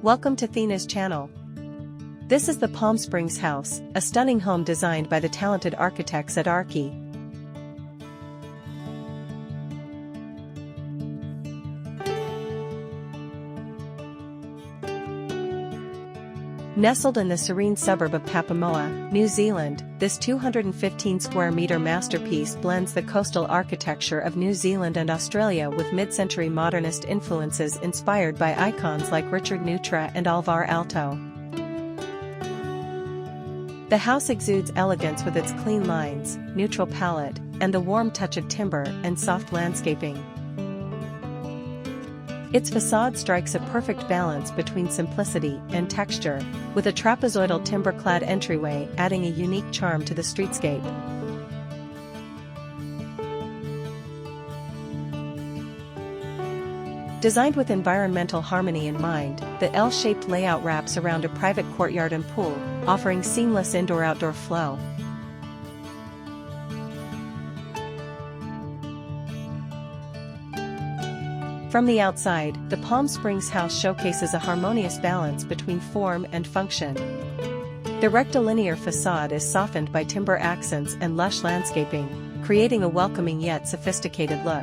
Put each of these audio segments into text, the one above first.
Welcome to Thenas Channel. This is the Palm Springs house, a stunning home designed by the talented architects at Archi. Nestled in the serene suburb of Papamoa, New Zealand, this 215-square-meter masterpiece blends the coastal architecture of New Zealand and Australia with mid-century modernist influences inspired by icons like Richard Neutra and Alvar Aalto. The house exudes elegance with its clean lines, neutral palette, and the warm touch of timber and soft landscaping. Its facade strikes a perfect balance between simplicity and texture, with a trapezoidal timber-clad entryway adding a unique charm to the streetscape. Designed with environmental harmony in mind, the L-shaped layout wraps around a private courtyard and pool, offering seamless indoor-outdoor flow. From the outside, the Palm Springs house showcases a harmonious balance between form and function. The rectilinear facade is softened by timber accents and lush landscaping, creating a welcoming yet sophisticated look.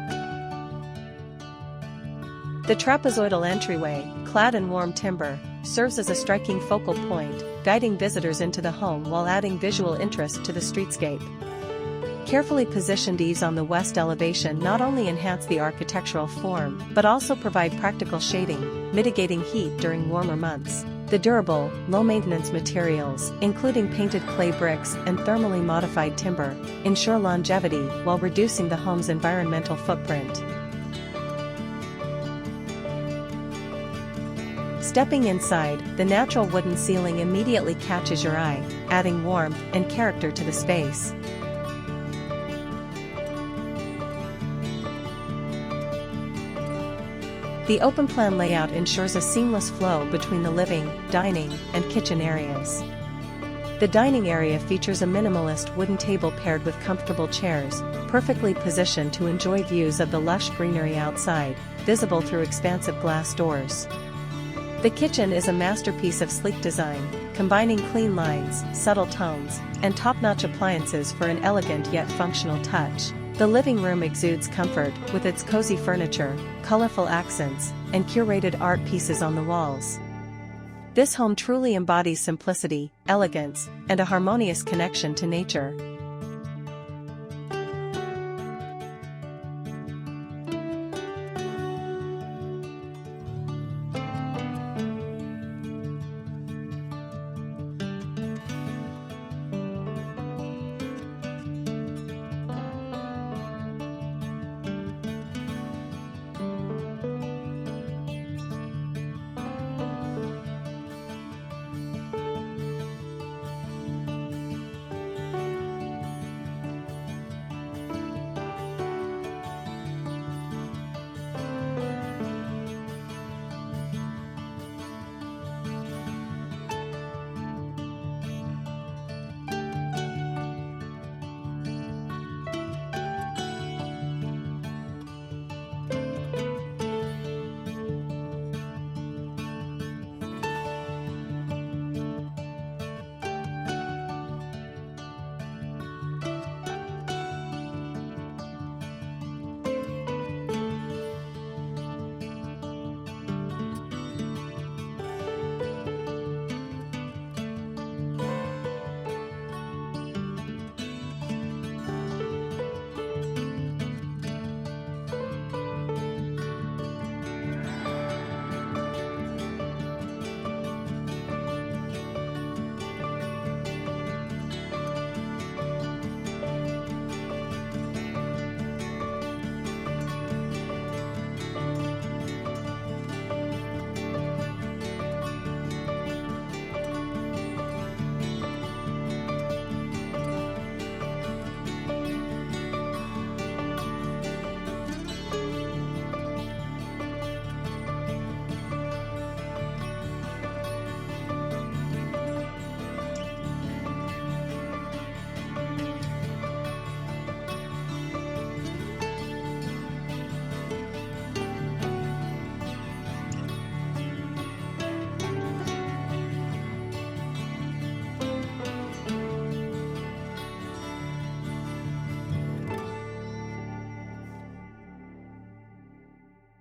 The trapezoidal entryway, clad in warm timber, serves as a striking focal point, guiding visitors into the home while adding visual interest to the streetscape. Carefully positioned eaves on the west elevation not only enhance the architectural form but also provide practical shading, mitigating heat during warmer months. The durable, low-maintenance materials, including painted clay bricks and thermally modified timber, ensure longevity while reducing the home's environmental footprint. Stepping inside, the natural wooden ceiling immediately catches your eye, adding warmth and character to the space. The open-plan layout ensures a seamless flow between the living, dining, and kitchen areas. The dining area features a minimalist wooden table paired with comfortable chairs, perfectly positioned to enjoy views of the lush greenery outside, visible through expansive glass doors. The kitchen is a masterpiece of sleek design, combining clean lines, subtle tones, and top-notch appliances for an elegant yet functional touch. The living room exudes comfort with its cozy furniture, colorful accents, and curated art pieces on the walls. This home truly embodies simplicity, elegance, and a harmonious connection to nature.